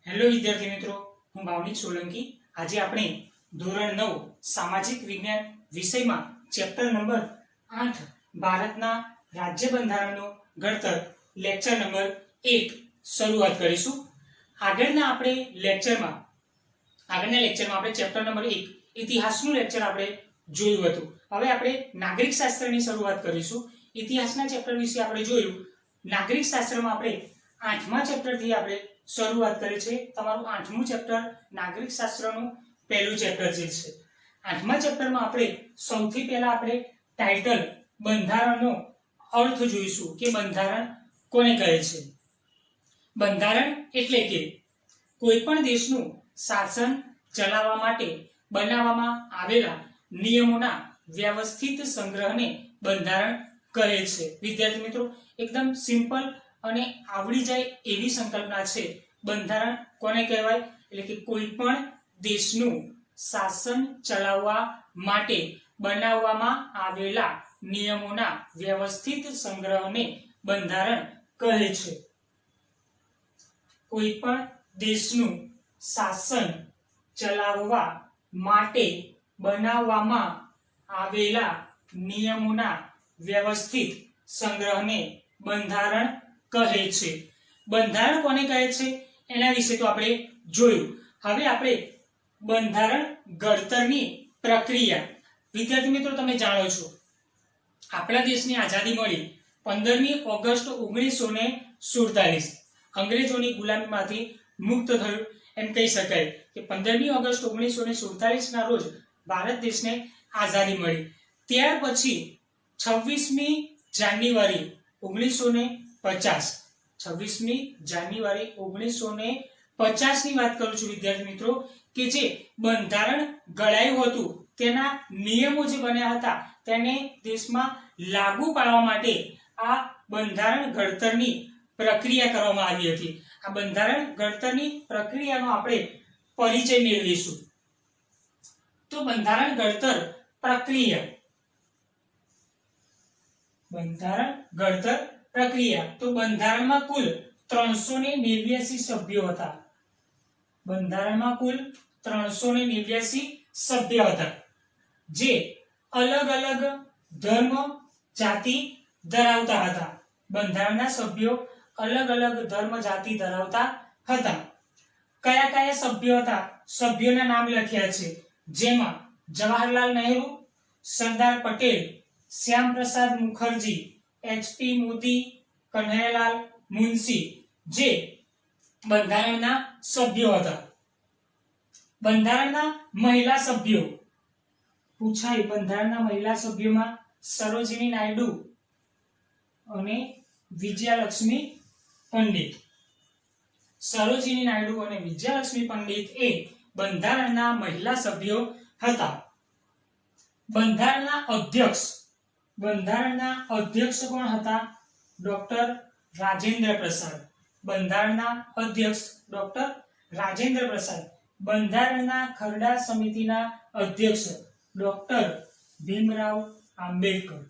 Hello વિદ્યાર્થી મિત્રો, હું ભાવનિક સોલંકી. આજે આપણે ધોરણ 9 સામાજિક વિજ્ઞાન વિષયમાં ચેપ્ટર નંબર 8 ભારતના રાજ્ય બંધારણનો ઘડતર લેક્ચર નંબર 1 શરૂઆત કરીશું. આગળના લેક્ચરમાં આપણે ચેપ્ટર નંબર 1 ઇતિહાસનું લેક્ચર આપણે જોયું હતું. હવે આપણે નાગરિક શાસ્ત્રની શરૂઆત કરીશું. ઇતિહાસના ચેપ્ટર વિશે આપણે જોયું. નાગરિક શાસ્ત્રમાં આપણે 8મા ચેપ્ટરથી આપણે શરૂઆત કરી છે. તમારું 8મું ચેપ્ટર નાગરિક શાસ્ત્રનું પહેલું ચેપ્ટર છે. 8મા ચેપ્ટરમાં આપણે સૌથી પહેલા આપણે ટાઇટલ બંધારણનો અર્થ જોઈશું કે બંધારણ કોને કહે છે. બંધારણ એટલે કે કોઈ પણ દેશનું શાસન ચલાવવા માટે બનાવવામાં આવેલા નિયમોના વ્યવસ્થિત સંગ્રહને બંધારણ કહે છે. વિદ્યાર્થી મિત્રો, એકદમ સિમ્પલ અને આવડી જાય એવી સંકલ્પના છે. બંધારણ કોને કહેવાય? એટલે કે કોઈ પણ દેશનું શાસન ચલાવવા માટે બનાવવામાં આવેલા નિયમોના વ્યવસ્થિત સંગ્રહને બંધારણ કહે છે. કોઈ પણ દેશનું શાસન ચલાવવા માટે બનાવવામાં આવેલા નિયમોના વ્યવસ્થિત સંગ્રહને બંધારણ કહે છે. બંધારણ કોને કહે છે એના વિશે તો આપણે જોયું. હવે આપણે બંધારણ ઘડતરની પ્રક્રિયા. વિદ્યાર્થી મિત્રો, તમે જાણો છો આપણા દેશની આઝાદી મળી 15મી ઓગસ્ટ 1947. અંગ્રેજોની ગુલામીમાંથી મુક્ત થયું એમ કહી શકાય કે 15મી ઓગસ્ટ 1947 ના રોજ ભારત દેશને આઝાદી મળી. ત્યાર પછી 26મી જાન્યુઆરી 1950 26મી જાન્યુઆરી 1950 ની વાત કરું છું વિદ્યાર્થી મિત્રો, કે જે બંધારણ ઘડાયું હતું તેના નિયમો જે બન્યા હતા તેને દેશમાં લાગુ પાડવા માટે આ બંધારણ ઘડતરની પ્રક્રિયા કરવામાં આવી હતી. આ બંધારણ ઘડતરની પ્રક્રિયાનો આપણે પરિચય મેળવીશું. તો બંધારણ ઘડતર પ્રક્રિયા. બંધારણ ઘડતર પ્રક્રિયા. તો બંધારણમાં કુલ 389 સભ્યો હતા. બંધારણમાં કુલ 389 સભ્ય હતા જે અલગ અલગ ધર્મ જાતિ ધરાવતા હતા. બંધારણના સભ્યો અલગ અલગ ધર્મ જાતિ ધરાવતા હતા. કયા કયા સભ્યો હતા? સભ્યોના નામ લખ્યા છે, જેમાં જવાહરલાલ નહેરુ, સરદાર પટેલ, શ્યામ પ્રસાદ મુખર્જી, એચ.પી. મોદી, કન્હૈયાલાલ મુનશી જે બંધારણના સભ્યો હતા. બંધારણના મહિલા સભ્યો પૂછાય. બંધારણના મહિલા સભ્યોમાં સરોજિની નાયડુ અને વિજયાલક્ષ્મી પંડિત. સરોજિની નાયડુ અને વિજયાલક્ષ્મી પંડિત એ બંધારણના મહિલા સભ્યો હતા. બંધારણના અધ્યક્ષ. બંધારણના અધ્યક્ષ કોણ હતા? ડોક્ટર રાજેન્દ્ર પ્રસાદ. બંધારણના અધ્યક્ષ ડોક્ટર રાજેન્દ્ર પ્રસાદ. બંધારણના ખરડા સમિતિના અધ્યક્ષ ડોક્ટર ભીમરાવ આંબેડકર.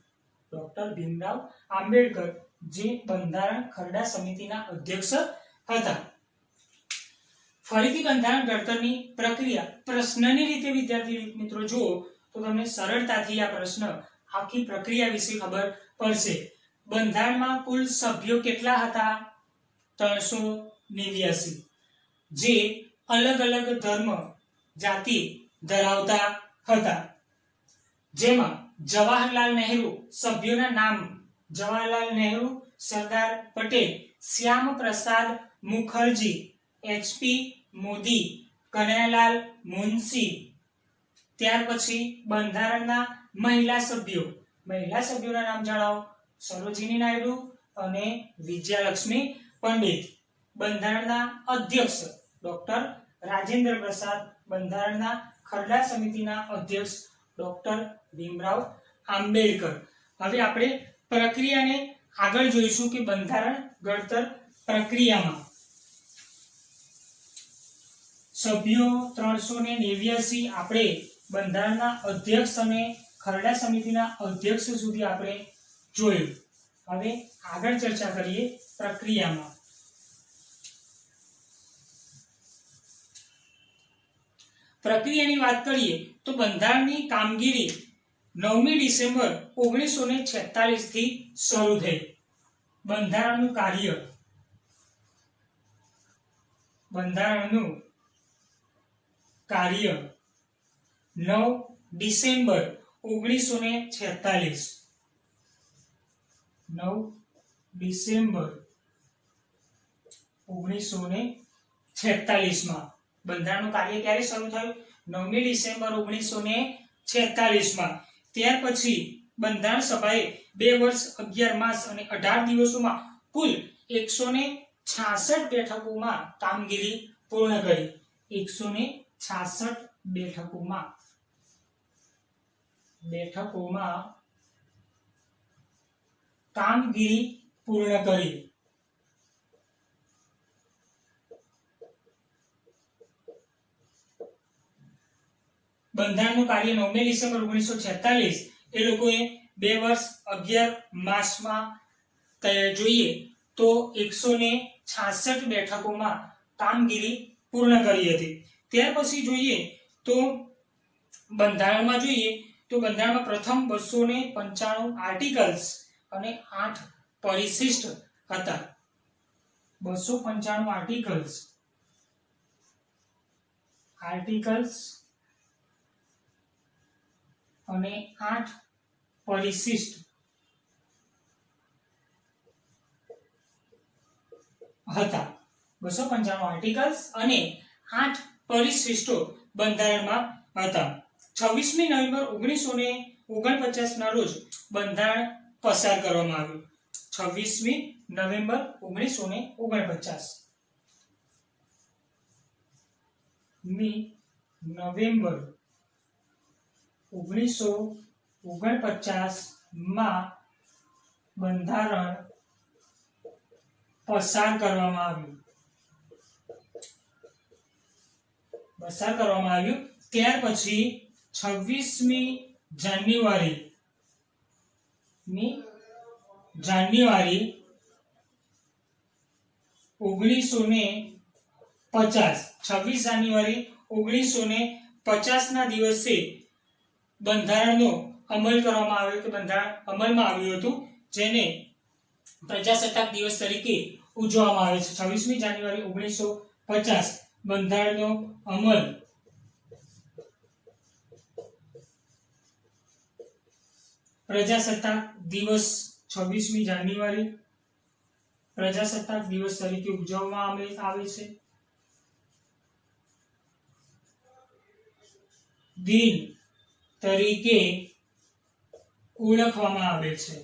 ડોક્ટર ભીમરાવ આંબેડકર જે બંધારણ ખરડા સમિતિના અધ્યક્ષ હતા. ફરીથી બંધારણ ઘડતરની પ્રક્રિયા પ્રશ્નની રીતે વિદ્યાર્થી મિત્રો જુઓ તો તમને સરળતાથી આ પ્રશ્ન આખી પ્રક્રિયા વિશે ખબર પડશે. બંધારણમાં કુલ સભ્યો કેટલા હતા? 389 જે અલગ અલગ ધર્મ જાતિ ધરાવતા હતા. જેમાં જવાહરલાલ નહેરુ, સભ્યોના નામ જવાહરલાલ નહેરુ, સરદાર પટેલ, શ્યામ પ્રસાદ મુખર્જી, એચ.પી. મોદી, કન્હૈયાલાલ મુનશી. ત્યાર પછી બંધારણના મહિલા સભ્યો. મહિલા સભ્યોના નામ જણાવો. સરોજિની નાયડુ અને વિજયાલક્ષ્મી પંડિત. બંધારણના અધ્યક્ષ ડોક્ટર રાજેન્દ્ર પ્રસાદ. બંધારણના ખરડા સમિતિના અધ્યક્ષ ડોક્ટર ભીમરાવ આંબેડકર. હવે આપણે પ્રક્રિયાને આગળ જોઈશું કે બંધારણ ઘડતર પ્રક્રિયામાં સભ્યો 389 આપણે બંધારણના અધ્યક્ષ અને ખરડા સમિતિના અધ્યક્ષ સુધી આપણે જોયું. હવે આગળ ચર્ચા કરીએ પ્રક્રિયામાં. પ્રક્રિયાની વાત કરીએ તો બંધારણની કામગીરી 9મી ડિસેમ્બર 1946 થી શરૂ થઈ. બંધારણનું કાર્ય 9 ડિસેમ્બર 1946. 9 ડિસેમ્બર 1946 માં બંધારણનું કાર્ય ક્યારે શરૂ થયું? 9મી ડિસેમ્બર 1946 માં. ત્યાર પછી બંધારણ સભાએ 2 વર્ષ 11 માસ અને 18 દિવસોમાં કુલ 166 બેઠકોમાં કામગીરી પૂર્ણ કરી. 166 બેઠકોમાં કામગીરી પૂર્ણ કરી. બંધારણનું કાર્ય 9મી ડિસેમ્બર 1946 એ લોકોએ 2 વર્ષ 11 માસમાં જોઈએ તો 166 બેઠકોમાં કામગીરી પૂર્ણ કરી હતી. ત્યાર પછી જોઈએ તો બંધારણમાં પ્રથમ 295 આર્ટિકલ્સ અને 8 પરિશિષ્ટ હતા. 295 આર્ટિકલ્સ અને 8 પરિશિષ્ટ હતા. 295 આર્ટિકલ્સ અને 8 પરિશિષ્ટો બંધારણમાં હતા. 26મી નવેમ્બર 1949 ના રોજ બંધારણ પસાર કરવામાં આવ્યું. 26મી નવેમ્બર 1949 માં બંધારણ પસાર કરવામાં આવ્યું. ત્યાર પછી 26મી જાન્યુઆરી 1950 ના દિવસે બંધારણનો અમલ કરવામાં આવ્યો કે બંધારણ અમલમાં આવ્યું હતું, જેને પ્રજાસત્તાક દિવસ તરીકે ઉજવવામાં આવે છે. 26મી જાન્યુઆરી 1950 બંધારણનો અમલ પ્રજાસત્તાક દિવસ 26મી જાન્યુઆરી પ્રજાસત્તાક દિવસ તરીકે ઉજવવામાં આવે છે. દિન તરીકે ઓળખવામાં આવે છે.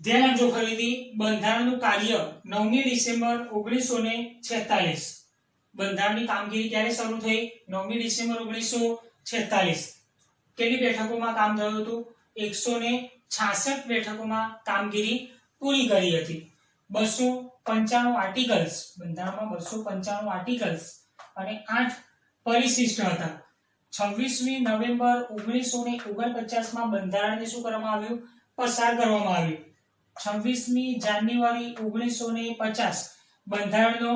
ધ્યાન આપજો ફરીથી. બંધારણનું કાર્ય 9મી ડિસેમ્બર 1946. બંધારણની કામગીરી ક્યારે શરૂ થઈ? 9મી ડિસેમ્બર 1946. કેટલી બેઠકોમાં કામ થયું હતું? 166 બેઠકોમાં કામગીરી પૂરી કરી હતી. 295 આર્ટિકલ્સ, બંધારણમાં 295 આર્ટિકલ્સ અને 8 પરિશિષ્ટ હતા. 26મી નવેમ્બર 1949 માં બંધારણને શું કરવામાં આવ્યું? પસાર કરવામાં આવ્યું. 26મી જાન્યુઆરી 1950 બંધારણનો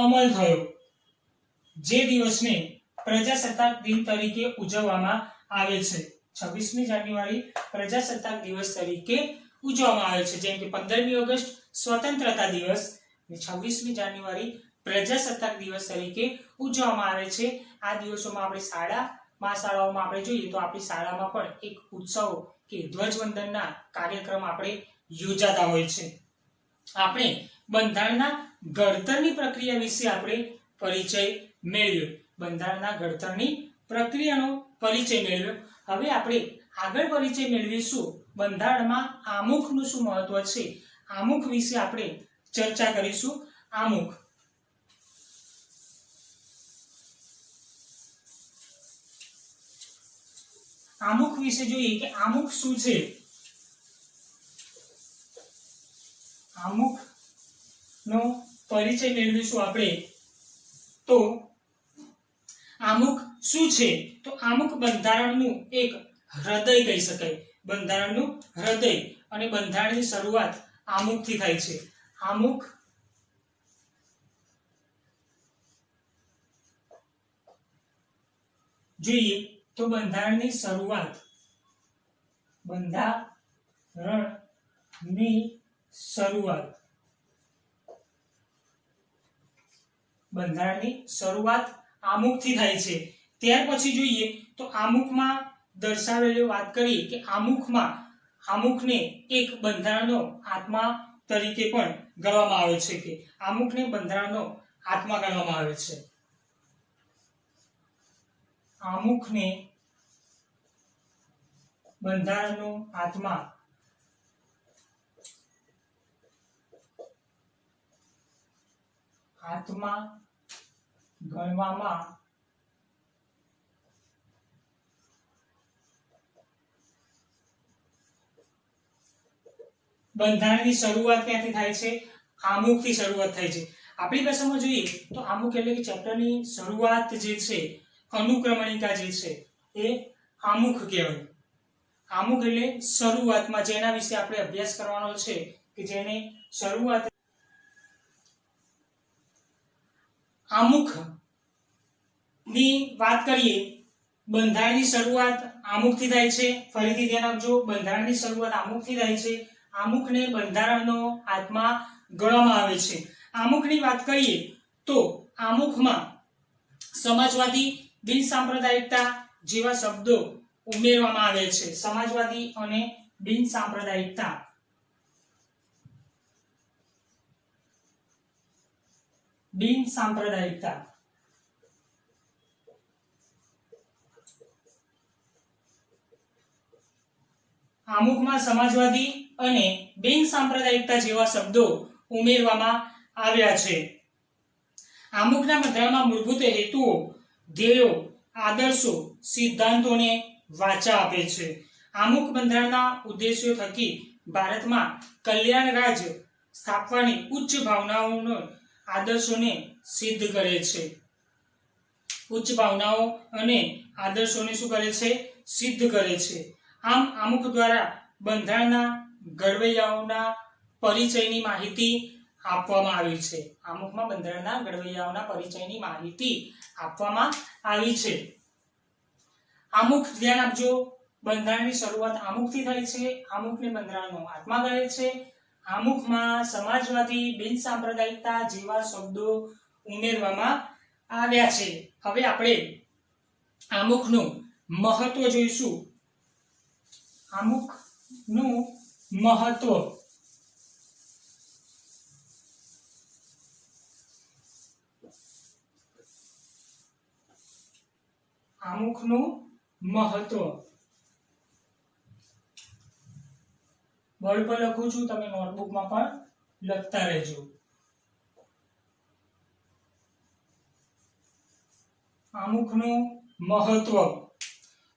અમલ થયો, જે દિવસને પ્રજાસત્તાક દિન તરીકે ઉજવવામાં આવે છે. 26મી જાન્યુઆરી પ્રજાસત્તાક દિવસ તરીકે ઉજવવામાં આવે છે. જેમ કે 15મી ઓગસ્ટ સ્વતંત્રતા દિવસ અને 26મી જાન્યુઆરી પ્રજાસત્તાક દિવસ તરીકે ઉજવવામાં આવે છે. આ દિવસોમાં આપણે શાળાઓમાં આપણે જોઈએ તો આપણી શાળામાં પણ એક ઉત્સવ કે ધ્વજવંદનના કાર્યક્રમ આપણે યોજાતા હોય છે. આપણે બંધારણના ઘડતરની પ્રક્રિયા વિશે આપણે પરિચય મેળવ્યો. બંધારણના ઘડતરની પ્રક્રિયાનો પરિચય મેળવ્યો. હવે આપણે આગળ પરિચય મેળવીશું બંધારણમાં આમુખનું શું મહત્વ છે. આમુખ વિશે આપણે ચર્ચા કરીશું. આમુખ વિશે જોઈએ કે આમુખ શું છે. આમુખનો પરિચય મેળવીશું આપણે. તો આમુખ શું છે? તો આમુખ બંધારણનું એક હૃદય કહી શકાય. બંધારણનું હૃદય અને બંધારણની શરૂઆત આમુખથી થાય છે. આમુખ જોઈએ તો બંધારણની શરૂઆત આમુખથી થાય છે. ત્યાર પછી જોઈએ તો આમુખમાં દર્શાવેલી વાત કરીએ કે આમુખને એક બંધારણનો આત્મા તરીકે પણ ગણવામાં આવે છે કે આમુખને બંધારણનો આત્મા ગણવામાં આવે છે. આમુખને બંધારણનો આત્મા ગણવામાં બંધારણની શરૂઆત ક્યાંથી થાય છે? આમુખથી શરૂઆત થાય છે. આપણી ભાષામાં જોઈએ તો આમુખ એટલે કે ચેપ્ટરની શરૂઆત જે છે, અનુક્રમણિકા જે છે એ આમુખ કહેવાય. આમુખ એટલે શરૂઆતમાં જેના વિશે આપણે અભ્યાસ કરવાનો છે કે જેને શરૂઆત. આમુખની વાત કરીએ, બંધારણની શરૂઆત આમુખથી થાય છે. ફરીથી ધ્યાન આપજો, બંધારણની શરૂઆત આમુખથી થાય છે. આમુખને બંધારણનો આત્મા ગણવામાં આવે છે. આમુખની વાત કરીએ તો આમુખમાં સમાજવાદી, બિનસાંપ્રદાયિકતા જેવા શબ્દો ઉમેરવામાં આવે છે. સમાજવાદી અને બિનસાંપ્રદાયિકતા. આમુખમાં સમાજવાદી અને બિનસાંપ્રદાયિકતા જેવા શબ્દો ઉમેરવામાં આવ્યા છે. આમુખના બંધારણમાં મૂળભૂત હેતુઓ, ધ્યેયો, આદર્શો, સિદ્ધાંતોને વાચા આપે છે. આમુખ બંધારણના ઉદ્દેશ્યો થકી ભારતમાં કલ્યાણ રાજ્ય સ્થાપવાની ઉચ્ચ ભાવનાઓનો આદર્શોને સિદ્ધ કરે છે. ઉચ્ચ ભાવનાઓ અને આદર્શોને શું કરે છે? સિદ્ધ કરે છે. આમ આમુખ દ્વારા બંધારણના ઘડવૈયાઓના પરિચયની માહિતી આપવામાં આવી છે. આમુખમાં બંધારણના ઘડવૈયાઓના પરિચયની માહિતી આપવામાં આવી છે. આમુખ, ધ્યાન આપજો, બંધારણની શરૂઆત આમુખથી થાય છે. આમુખને બંધારણનો આત્મા ગણે છે. આમુખમાં સમાજવાદી, બિનસાંપ્રદાયિકતા જેવા શબ્દો ઉમેરવામાં આવ્યા છે. હવે આપણે આમુખનું મહત્વ જોઈશું. આમુખનું મહત્વ. આમુખનું મહત્વ બોર્ડ પર લખું છું, તમે નોટબુકમાં પણ લખતા રહેજો. આમુખનું મહત્વ.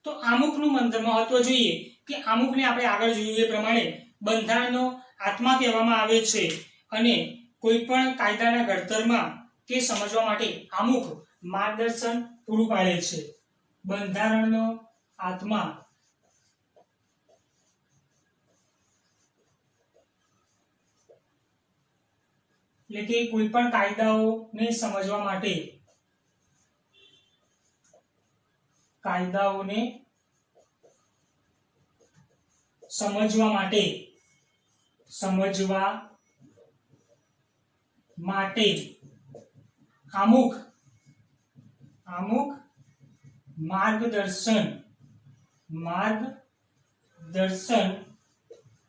તો આમુખનું મહત્વ જોઈએ કે આમુખને આપણે આગળ જોયું એ પ્રમાણે બંધારણનો આત્મા કહેવામાં આવે છે અને કોઈ પણ કાયદાના ઘડતરમાં કે સમજવા માટે આમુખ માર્ગદર્શન પૂરું પાડે છે. બંધારણનો આત્મા એટલે કે કોઈ પણ કાયદાઓને સમજવા માટે આમુખ માર્ગદર્શન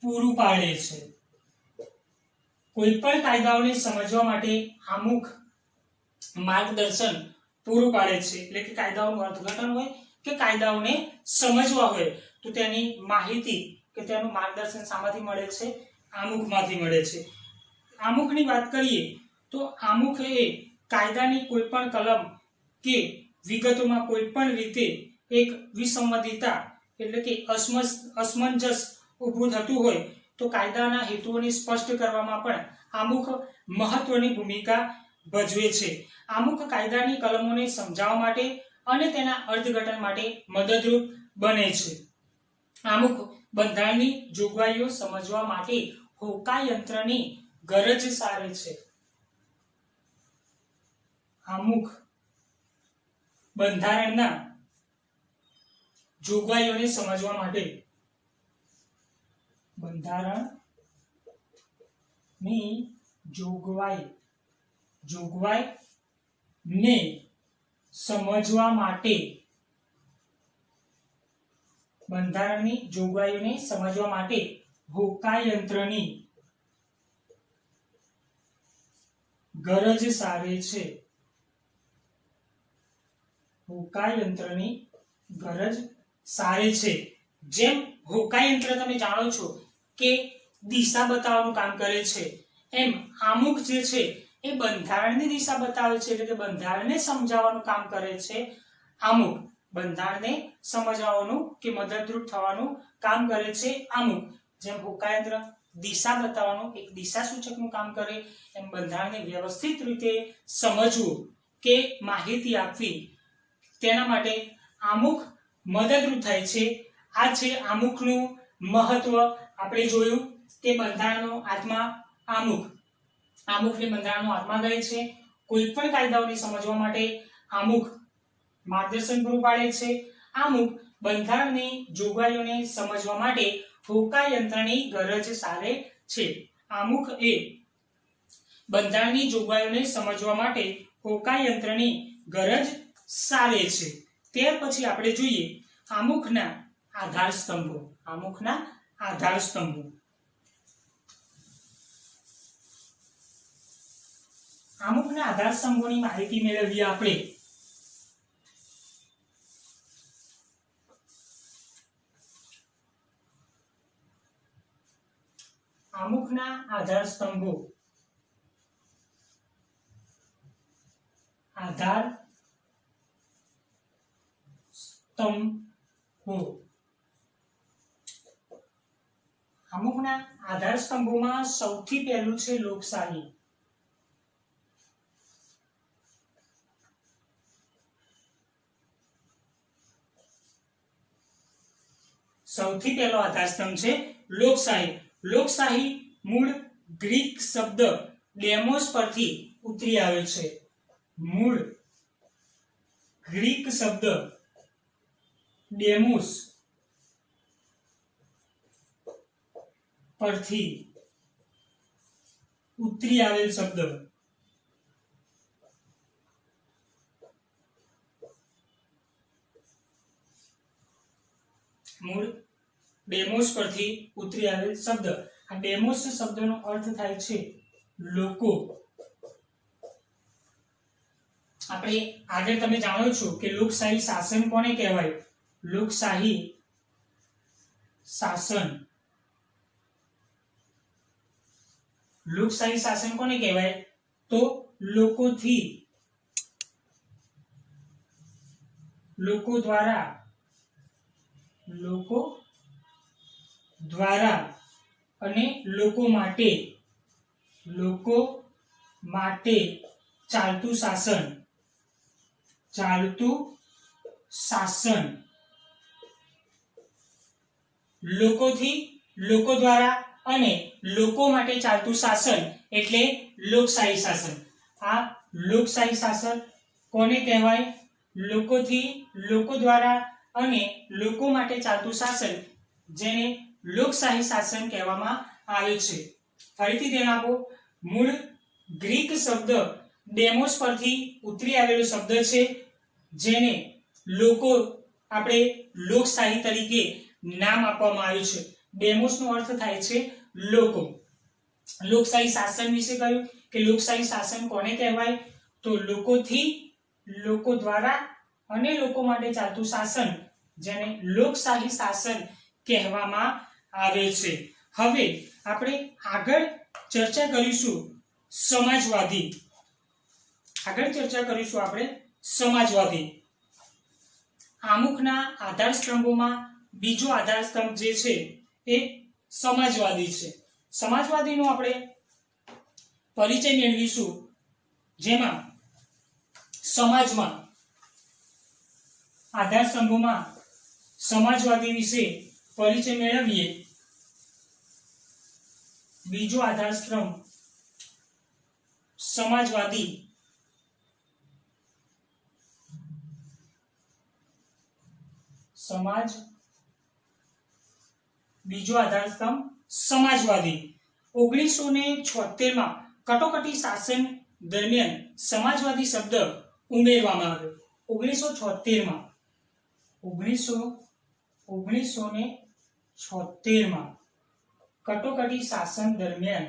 પૂરું પાડે છે. કોઈ પણ કાયદાઓને સમજવા માટે આમુખ માર્ગદર્શન પૂરું પાડે છે. એટલે કે કાયદાઓનું અર્થઘટન હોય કે કાયદાઓને સમજવા હોય તો તેની માહિતી કે તેનું માર્ગદર્શન શામાંથી મળે છે? આમુખમાંથી મળે છે. આમુખની વાત કરીએ તો આમુખ એ કાયદાની કોઈ પણ કલમ કે વિગતોમાં કોઈ પણ રીતે એક વિસંવાદિતા એટલે કે અસમંજસ ઊભું થતું હોય તો કાયદાના હેતુઓને સ્પષ્ટ કરવામાં પણ આમુખ મહત્વની ભૂમિકા ભજવે છે. આમુખ કાયદાની કલમોને સમજાવવા માટે અને તેના અર્થઘટન માટે મદદરૂપ બને છે. આમુખ બંધારણની જોગવાઈઓ સમજવા માટે હોકાયંત્રની ગરજ સારે છે. આમુખ બંધારણના જોગવાઈઓને સમજવા માટે બંધારણની જોગવાઈને સમજવા માટે બંધારણની જોગવાઈઓને સમજવા માટે હોકાયંત્રની ગરજ સારે છે. હોકાયંત્રની ગરજ સારે છે. જેમ હોકાયંત્ર તમે જાણો છો કે દિશા બતાવવાનું કામ કરે છે, એમ આમુખ જે છે એ બંધારણની દિશા બતાવે છે, એટલે કે બંધારણને સમજાવવાનું કામ કરે છે. આમુખ બંધારણને સમજાવવાનું કે મદદરૂપ થવાનું કામ કરે છે. આમુખ જેમ હોકાયંત્ર દિશા બતાવવાનું એક દિશા સૂચકનું કામ કરે, એમ બંધારણને વ્યવસ્થિત રીતે સમજવું કે માહિતી આપવી તેના માટે આમુખ મદદરૂપ થાય છે. આ છે આમુખનું મહત્વ. આપણે જોયું કે બંધારણનો આત્મા આમુખ. આમુખને બંધારણનો આત્મા કહે છે. કોઈ પણ કાયદાઓને સમજવા માટે આમુખ માર્ગદર્શન પૂરું પાડે છે. આમુખ બંધારણની જોગવાઈઓને સમજવા માટે હોકાયંત્રની ગરજ સારે છે. આમુખ એ બંધારણની જોગવાઈઓને સમજવા માટે હોકાયંત્રની ગરજ સારે છે. ત્યાર પછી આપણે જોઈએ આમુખના આધાર સ્તંભો. આમુખના આધાર સ્તંભો. આમુખના આધાર સ્તંભોની માહિતી મેળવીએ આપણે. આમુખના આધાર સ્તંભો. આધાર સ્તંભો. આમુખના આધાર સ્તંભોમાં સૌથી પહેલું છે લોકશાહી. સૌથી પહેલો આધાર સ્તંભ છે લોકશાહી. લોકશાહી મૂળ ગ્રીક શબ્દ ડેમોસ પરથી ઉતરી આવે છે. મૂળ ગ્રીક શબ્દ ડેમોસ પરથી ઉતરી આવેલ શબ્દ. મૂળ ડેમોસ પરથી ઉતરી આવેલ શબ્દ. આ ડેમોસ શબ્દનો અર્થ થાય છે લોકો. આપણે આગળ તમે જાણો છો કે લોકશાહી શાસન કોને કહેવાય? લોકશાહી શાસન. લોકશાહી શાસન કોને કહેવાય? તો લોકો દ્વારા અને લોકો માટે ચાલતું શાસન. લોકોથી, લોકો દ્વારા અને લોકો માટે ચાલતું શાસન એટલે લોકશાહી શાસન. આ લોકશાહી શાસન કોને કહેવાય? લોકોથી, લોકો દ્વારા અને લોકો માટે ચાલતું શાસન, જેને લોકશાહી શાસન કહેવામાં આવે છે. ફરીથી ધ્યાન આપો. મૂળ ગ્રીક શબ્દ ડેમોસ પરથી ઉતરી આવેલો શબ્દ છે, જેને લોકો આપણે લોકશાહી તરીકે નામ આપવામાં આવ્યું છે. ડેમોસ નો અર્થ થાય છે લોકો. લોકશાહી શાસન વિશે કહ્યું કે લોકશાહી શાસન કોને કહેવાય? તો લોકોથી, લોકો દ્વારા અને લોકો માટે ચાલતું શાસન, જેને લોકશાહી શાસન કહેવામાં આવે છે. હવે આપણે આગળ ચર્ચા કરીશું સમાજવાદી. આમુખના આધાર સ્તંભોમાં બીજો આધાર સ્તંભ જે છે એ સમાજવાદી છે. સમાજવાદીનો આપણે પરિચય મેળવીશું, જેમાં સમાજમાં આધાર સ્તંભોમાં સમાજવાદી વિશે પરિચય મેળવીએ. બીજો આધારસ્તંભ સમાજવાદી. બીજો આધારસ્તંભ સમાજવાદી. 1976 માં કટોકટી શાસન દરમિયાન સમાજવાદી શબ્દ ઉમેરવામાં આવ્યો. 1976 માં કટોકટી શાસન દરમિયાન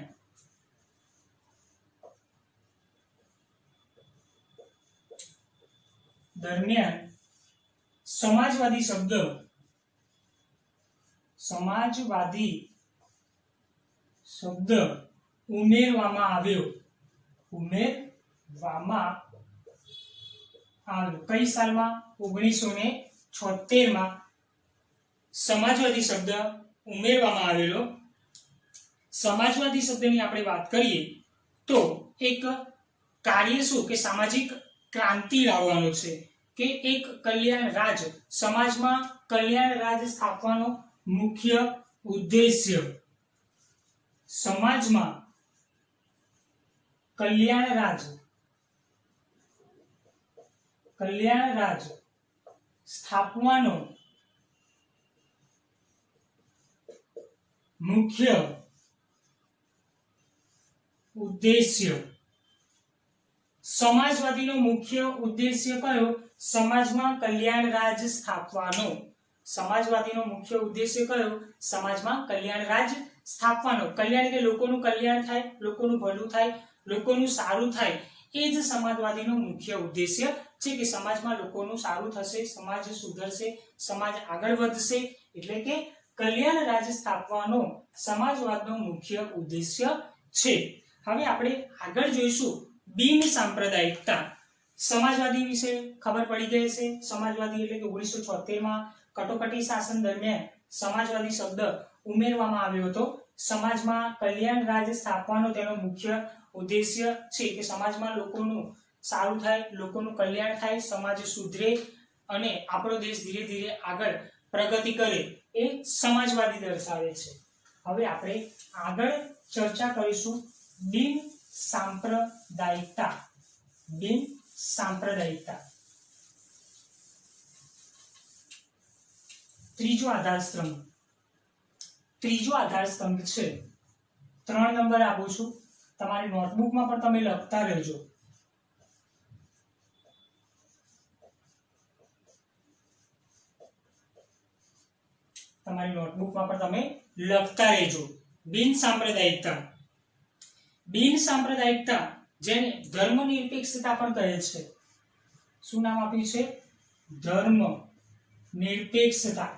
સમાજવાદી શબ્દ ઉમેરવામાં આવ્યો. કઈ સાલમાં? 1976 માં સમાજવાદી શબ્દ ઉમેરવામાં આવેલો. સમાજવાદી શબ્દની આપણે વાત કરીએ તો એક કાર્ય શું કે સામાજિક ક્રાંતિ લાવવાનો છે કે એક કલ્યાણ રાજ, સમાજમાં કલ્યાણ રાજ સ્થાપવાનો મુખ્ય ઉદ્દેશ્ય. સમાજમાં કલ્યાણ રાજ સ્થાપવાનો મુખ્ય ઉદ્દેશ્ય. સમાજવાદીનો મુખ્ય ઉદ્દેશ્ય કયો? સમાજમાં કલ્યાણ રાજ સ્થાપવાનો. સમાજવાદીનો મુખ્ય ઉદ્દેશ્ય કયો? સમાજમાં કલ્યાણ રાજ સ્થાપવાનો. કલ્યાણ એટલે લોકોનું કલ્યાણ થાય, લોકોનું ભલું થાય, લોકોનું સારું થાય. એ જ સમાજવાદીનો મુખ્ય ઉદ્દેશ્ય છે કે સમાજમાં લોકોનું સારું થશે, સમાજ સુધરશે, સમાજ આગળ વધશે. એટલે કે કલ્યાણ રાજ સ્થાપવાનો સમાજવાદનો મુખ્ય ઉદ્દેશ્ય છે. હવે આપણે આગળ જોઈશું બિન સાંપ્રદાયિકતા. સમાજવાદી વિશે ખબર પડી ગઈ છે. સમાજવાદી એટલે કે 1976 માં કટોકટી શાસન દરમિયાન સમાજવાદી શબ્દ ઉમેરવામાં આવ્યો હતો. સમાજમાં કલ્યાણ રાજ સ્થાપવાનો તેનો મુખ્ય ઉદ્દેશ્ય છે કે સમાજમાં લોકોનું સારું થાય, લોકોનું કલ્યાણ થાય, સમાજ સુધરે અને આપણો દેશ ધીરે ધીરે આગળ પ્રગતિ કરે. એ સમાજવાદી દર્શાવે છે. હવે આપણે આગળ ચર્ચા કરીશું બિન સાંપ્રદાયિકતા. ત્રીજો આધારસ્તંભ છે. 3 નંબર આપું છું. તમારી નોટબુકમાં પણ તમે લખતા રહેજો. બિન સાંપ્રદાયિકતા જેને ધર્મનિરપેક્ષતા પણ કહે છે. શું નામ આપ્યું છે? ધર્મનિરપેક્ષતા.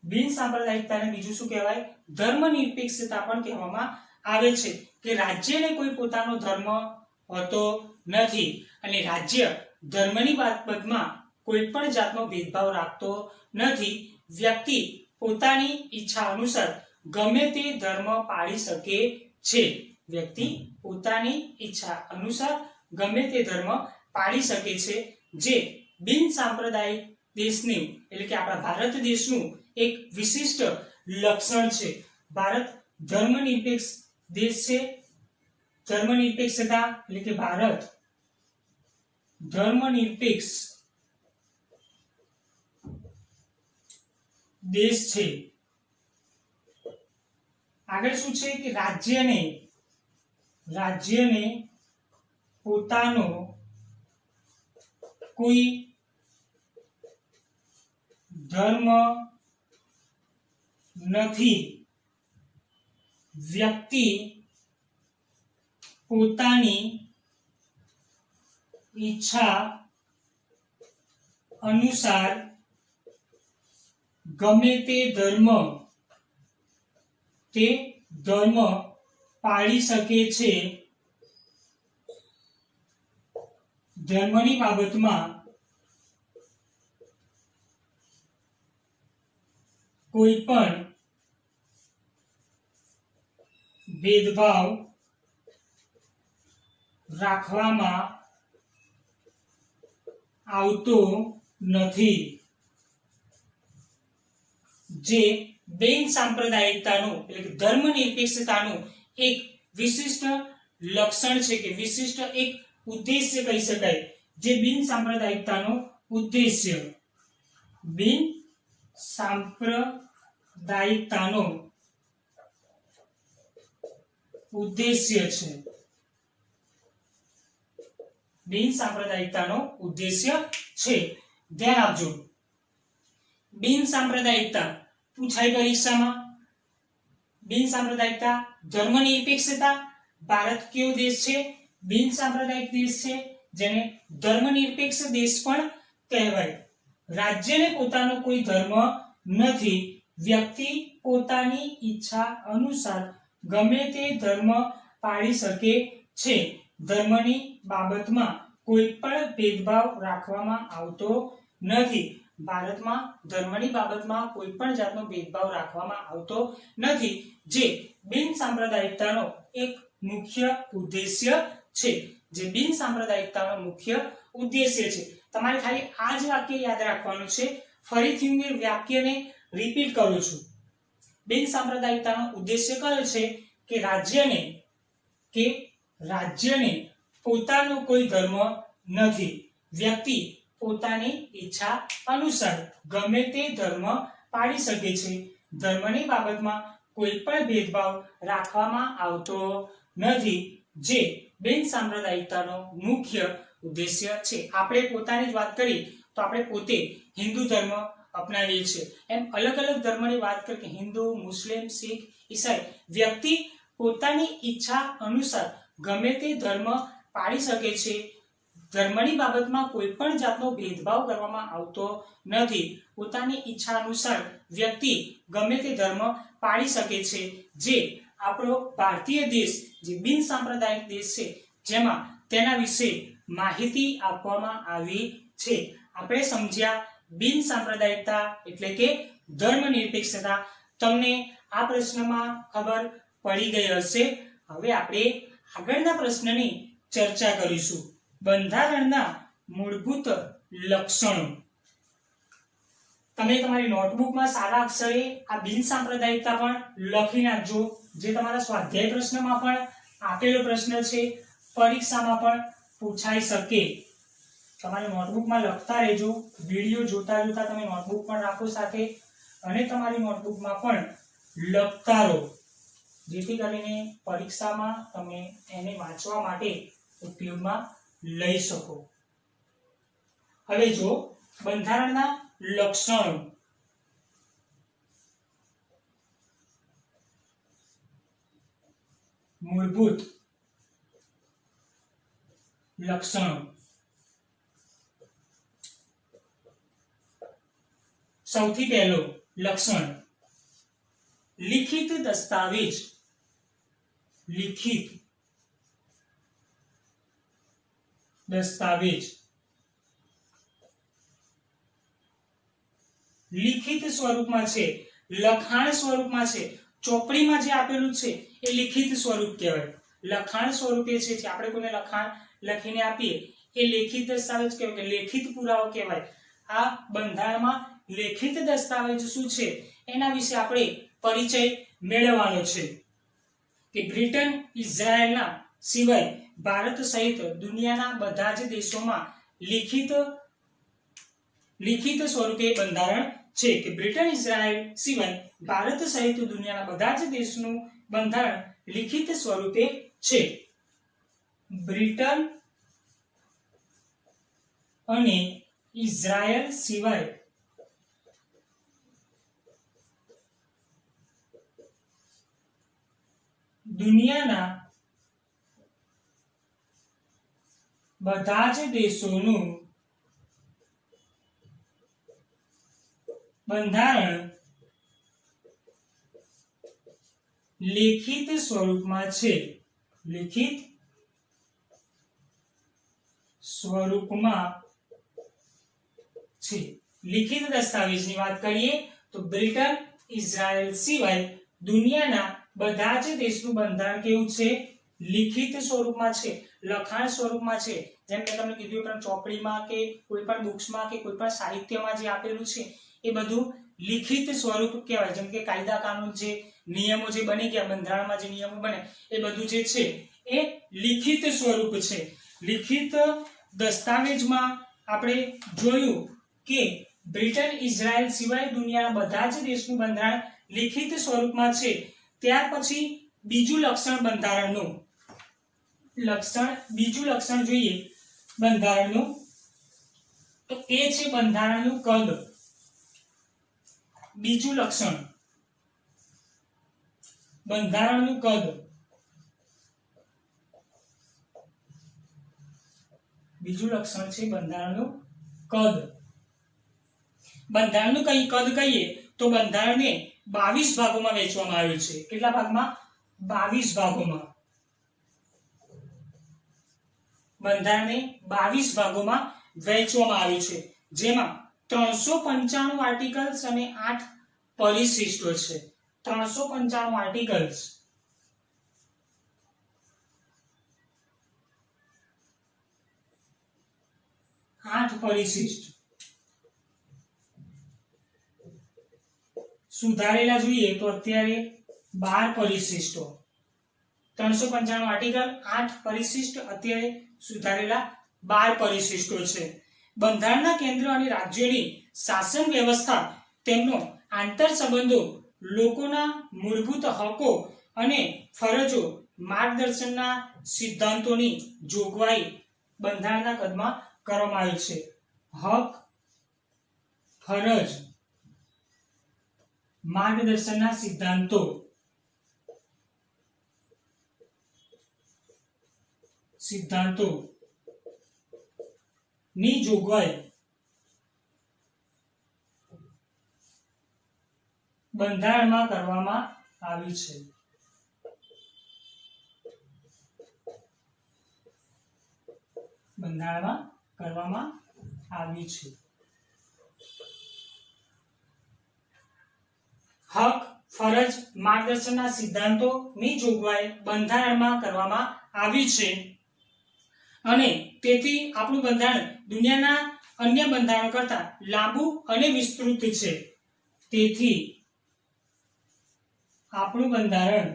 બિન સાંપ્રદાયિકતાને બીજું શું કહેવાય? ધર્મનિરપેક્ષતા પણ કહેવામાં આવે છે કે રાજ્યને કોઈ પોતાનો ધર્મ હોતો નથી અને રાજ્ય ધર્મની બાબતમાં કોઈ પણ જાતનો ભેદભાવ રાખતો નથી. વ્યક્તિ પોતાની ઈચ્છા અનુસાર ગમે તે ધર્મ પાળી શકે છે. જે બિન સાંપ્રદાયિક દેશનું એટલે કે આપણા ભારત દેશનું એક વિશિષ્ટ લક્ષણ છે. ભારત ધર્મનિરપેક્ષ દેશ છે. ધર્મનિરપેક્ષતા એટલે કે ભારત ધર્મનિરપેક્ષ દેશ છે. આગળ શું છે કે રાજ્યને પોતાનો કોઈ ધર્મ નથી. વ્યક્તિ પોતાની ઈચ્છા અનુસાર ગમે તે ધર્મ પાળી શકે છે. ધર્મની બાબતમાં કોઈ પણ ભેદભાવ રાખવામાં આવતો નથી. જે બિન સાંપ્રદાયિકતાનું એટલે કે ધર્મનિરપેક્ષતાનું એક વિશિષ્ટ લક્ષણ છે કે વિશિષ્ટ એક ઉદ્દેશ્ય કહી શકાય. જે બિન સાંપ્રદાયિકતાનો ઉદ્દેશ્ય બિન સાંપ્રદાયિકતાનો ઉદ્દેશ્ય છે. બિન સાંપ્રદાયિકતાનો ઉદ્દેશ્ય છે. ધ્યાન આપજો. બિન સાંપ્રદાયિકતા પૂછાય પરીક્ષામાં. બિન સાંપ્રદાયિકતા ધર્મનિરપેક્ષતા. ભારત કેવો દેશ છે? બિન સાંપ્રદાયિક દેશ છે, જેને ધર્મનિરપેક્ષ દેશ પણ કહેવાય. રાજ્યને પોતાનો કોઈ ધર્મ નથી. વ્યક્તિ પોતાની ઈચ્છા અનુસાર ગમે તે ધર્મ પાળી શકે છે. ધર્મની બાબતમાં કોઈ પણ ભેદભાવ રાખવામાં આવતો નથી. ભારતમાં ધર્મની બાબતમાં કોઈ પણ જાતનો ભેદભાવ રાખવામાં આવતો નથી, જે બિન સાંપ્રદાયિકતાનો એક મુખ્ય ઉદ્દેશ્ય છે. જે બિન સાંપ્રદાયિકતાનો મુખ્ય ઉદ્દેશ્ય છે. તમારે ખાલી આ જ વાક્ય યાદ રાખવાનું છે. ફરીથી હું એ વાક્યને રિપીટ કરું છું. બિન સાંપ્રદાયિકતાનો ઉદ્દેશ્ય કયો છે કે રાજ્યને પોતાનો કોઈ ધર્મ નથી. વ્યક્તિ પોતાની ઈચ્છા અનુસાર ગમે તે ધર્મ પાળી શકે છે. ધર્મની બાબતમાં કોઈ પણ ભેદભાવ રાખવામાં આવતો નથી, જે બિન સાંપ્રદાયિકતાનો મુખ્ય ઉદ્દેશ્ય છે. આપણે પોતાની જ વાત કરી તો આપણે પોતે હિન્દુ ધર્મ અપનાવીએ છીએ. એમ અલગ અલગ ધર્મની વાત કરીએ કે હિન્દુ, મુસ્લિમ, શીખ, ઈસાઈ, વ્યક્તિ પોતાની ઈચ્છા અનુસાર ગમે તે ધર્મ પાળી શકે છે. ધર્મની બાબતમાં કોઈ પણ જાતનો ભેદભાવ કરવામાં આવતો નથી. પોતાની ઈચ્છા અનુસાર વ્યક્તિ ગમે તે ધર્મ પાળી શકે છે. જે આપણો ભારતીય દેશ જે બિન સાંપ્રદાયિક દેશ છે, જેમાં તેના વિશે માહિતી આપવામાં આવી છે. આપણે સમજ્યા બિન સાંપ્રદાયિકતા એટલે કે ધર્મનિરપેક્ષતા. તમને આ પ્રશ્નમાં ખબર પડી ગઈ હશે. હવે આપણે આગળના પ્રશ્નની ચર્ચા કરીશું. બંધારણના મૂળભૂત લક્ષણો. તમે તમારી નોટબુકમાં સારા અક્ષરે આ બિન સાંપ્રદાયિકતા પણ લખી નાખજો. જે તમારા સ્વાધ્યાય પ્રશ્નમાં પણ આપેલો પ્રશ્ન છે, પરીક્ષામાં પણ પૂછાઈ શકે. તમારી નોટબુકમાં લખતા રહેજો. વિડિયો જોતા જોતા તમે નોટબુક પણ રાખો સાથે, અને તમારી નોટબુકમાં પણ લખતા રહો, જેથી કરીને પરીક્ષામાં તમે એને વાંચવા માટે ઉપયોગમાં લઈ શકો. હવે જો બંધારણના લક્ષણો. મૂળભૂત લક્ષણો. સૌથી પહેલો લક્ષણ લિખિત દસ્તાવેજ. લિખિત દસ્તાવેજ. લિખિત સ્વરૂપમાં છે, લખાણ સ્વરૂપમાં છે. ચોપડીમાં જે આપેલું છે એ લિખિત સ્વરૂપ કહેવાય. લખાણ સ્વરૂપે છે કે આપણે કોઈને લખાણ લખીને આપીએ એ લેખિત દસ્તાવેજ કહેવાય કે લેખિત પુરાવો કહેવાય. આ બંધારણમાં લેખિત દસ્તાવેજ શું છે એના વિશે આપણે પરિચય મેળવવાનો છે. કે બ્રિટન, ઇઝરાયલના સિવાય ભારત સહિત દુનિયાના બધા જ દેશોમાં લિખિત સ્વરૂપે બંધારણ છે. કે બ્રિટન, ઇઝરાયલ સિવાય ભારત સહિત દુનિયાના બધા જ દેશનું બંધારણ લિખિત સ્વરૂપે છે. બ્રિટન અને ઇઝરાયલ સિવાય દુનિયાના બધા જ દેશોનું બંધારણ લેખિત સ્વરૂપમાં છે. લિખિત સ્વરૂપમાં છે. લિખિત દસ્તાવેજની વાત કરીએ તો બ્રિટન, ઇઝરાયલ સિવાય દુનિયાના બધા જ દેશનું બંધારણ કેવું છે? લિખિત સ્વરૂપમાં છે, લખાણ સ્વરૂપમાં છે, જેમ મેં તમને કીધું પણ ચોપડીમાં કે કોઈ પણ બુક્સમાં કે કોઈ પણ સાહિત્યમાં જે આપેલું છે એ બધું લિખિત સ્વરૂપ કહેવાય. જેમ કે કાયદા કાનૂન જે નિયમો જે બની ગયા, બંધારણમાં જે નિયમો બને એ બધું જે છે એ લિખિત સ્વરૂપ છે. લિખિત દસ્તાવેજમાં આપણે જોયું કે બ્રિટન, ઇઝરાયલ સિવાય દુનિયાના બધા જ દેશનું બંધારણ લિખિત સ્વરૂપમાં છે. ત્યાર પછી બીજું લક્ષણ જોઈએ બંધારણનું, તો એ છે બંધારણનું કદ. બીજું લક્ષણ બંધારણનું કદ. બીજું લક્ષણ છે બંધારણનું કદ. બંધારણનું કદ કહીએ તો બંધારણને 22 ભાગોમાં વહેંચવામાં આવ્યું છે. કેટલા ભાગમાં? 22 ભાગોમાં. બંધારણને 22 ભાગોમાં વહેંચવામાં આવ્યું છે, જેમાં 395 આર્ટિકલ્સ અને 8 પરિશિષ્ટો છે. 395 આર્ટિકલ્સ, 8 પરિશિષ્ટ. સુધારેલા જોઈએ તો અત્યારે 12 પરિશિષ્ટો. 395 આર્ટિકલ, 8 પરિશિષ્ટ, અત્યારે સુધારેલા 12 પરિશિષ્ટો છે. બંધારણના કેન્દ્ર અને રાજ્યોની શાસન વ્યવસ્થા, તેમનો આંતર સંબંધો, લોકોના મૂળભૂત હકો અને ફરજો, માર્ગદર્શનના સિદ્ધાંતોની જોગવાઈ બંધારણના કદમાં કરવામાં આવી છે. હક, ફરજ, માર્ગદર્શનના સિદ્ધાંતો, ની જોગવાઈ બંધારણમાં કરવામાં આવી છે. બંધારણમાં કરવામાં આવી છે. હક, ફરજ, માર્ગદર્શનના સિદ્ધાંતોની જોગવાઈ બંધારણમાં કરવામાં આવી છે અને તેથી આપણું બંધારણ દુનિયાના અન્ય બંધારણો કરતાં લાંબુ અને વિસ્તૃત છે. તેથી આપણું બંધારણ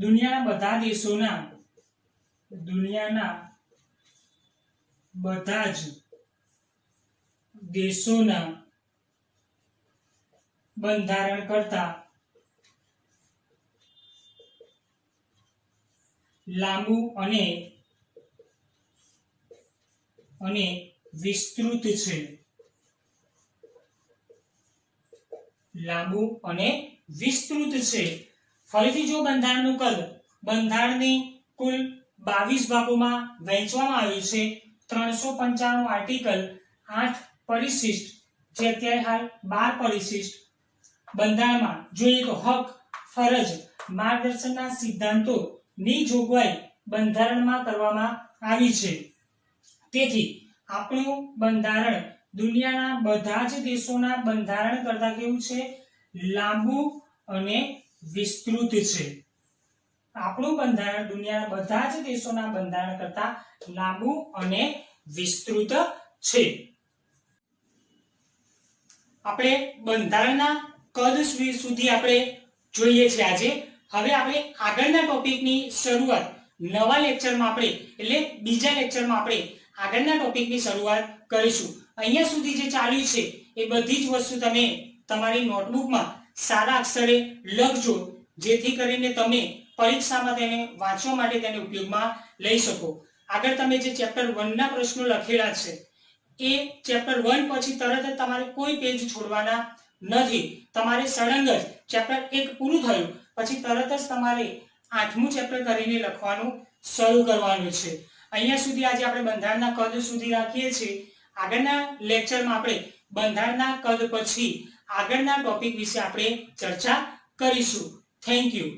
દુનિયાના બધા જ દેશોના બંધારણ કરતાં લાંબુ અને વિસ્તૃત છે. લાંબુ અને વિસ્તૃત છે. ફરીથી જો બંધારણનું કદ, બંધારણની કુલ 22 ભાગોમાં વહેંચવામાં આવ્યું છે. 395 આર્ટિકલ, 8 પરિશિષ્ટ, જે અત્યારે હાલ 12 પરિશિષ્ટ. બંધારણમાં જોઈએ તો હક, ફરજ, માર્ગદર્શનના સિદ્ધાંતો ની જોગવાઈ બંધારણમાં કરવામાં આવી છે. તેથી આપણું બંધારણ દુનિયાના બધા જ દેશોના બંધારણ કરતાં કેવું છે? લાંબુ અને વિસ્તૃત છે. આપણું બંધારણ દુનિયાના બધા જ દેશોના બંધારણ કરતાં લાંબુ અને વિસ્તૃત છે. આપણે બંધારણના કદ સુધી આપણે જોઈએ છે આજે. હવે આપણે આગળના ટોપિકની શરૂઆત નવા લેક્ચરમાં એટલે બીજા લેક્ચરમાં આપણે આગળના ટોપિકની શરૂઆત કરીશું. અહીંયા સુધી જે ચાલ્યું છે એ બધી જ વસ્તુ તમે તમારી નોટબુકમાં સારા અક્ષરે લખજો, જેથી કરીને તમે પરીક્ષામાં તેને વાંચવા માટે તેને ઉપયોગમાં લઈ શકો. આગળ તમે જે ચેપ્ટર 1 ના પ્રશ્નો લખેલા છે એ ચેપ્ટર 1 પછી તરત જ તમારે કોઈ પેજ છોડવાના નથી. તમારે સળંગ જ ચેપ્ટર 1 પૂરું થયું પછી તરત જ તમારે 8મું ચેપ્ટર કરીને લખવાનું શરૂ કરવાનું છે. અહીંયા સુધી આજે આપણે બંધારણના કદ સુધી રાખીએ છીએ. આગળના લેક્ચરમાં આપણે બંધારણના કદ પછી આગળના ટોપિક વિશે આપણે ચર્ચા કરીશું. Thank you.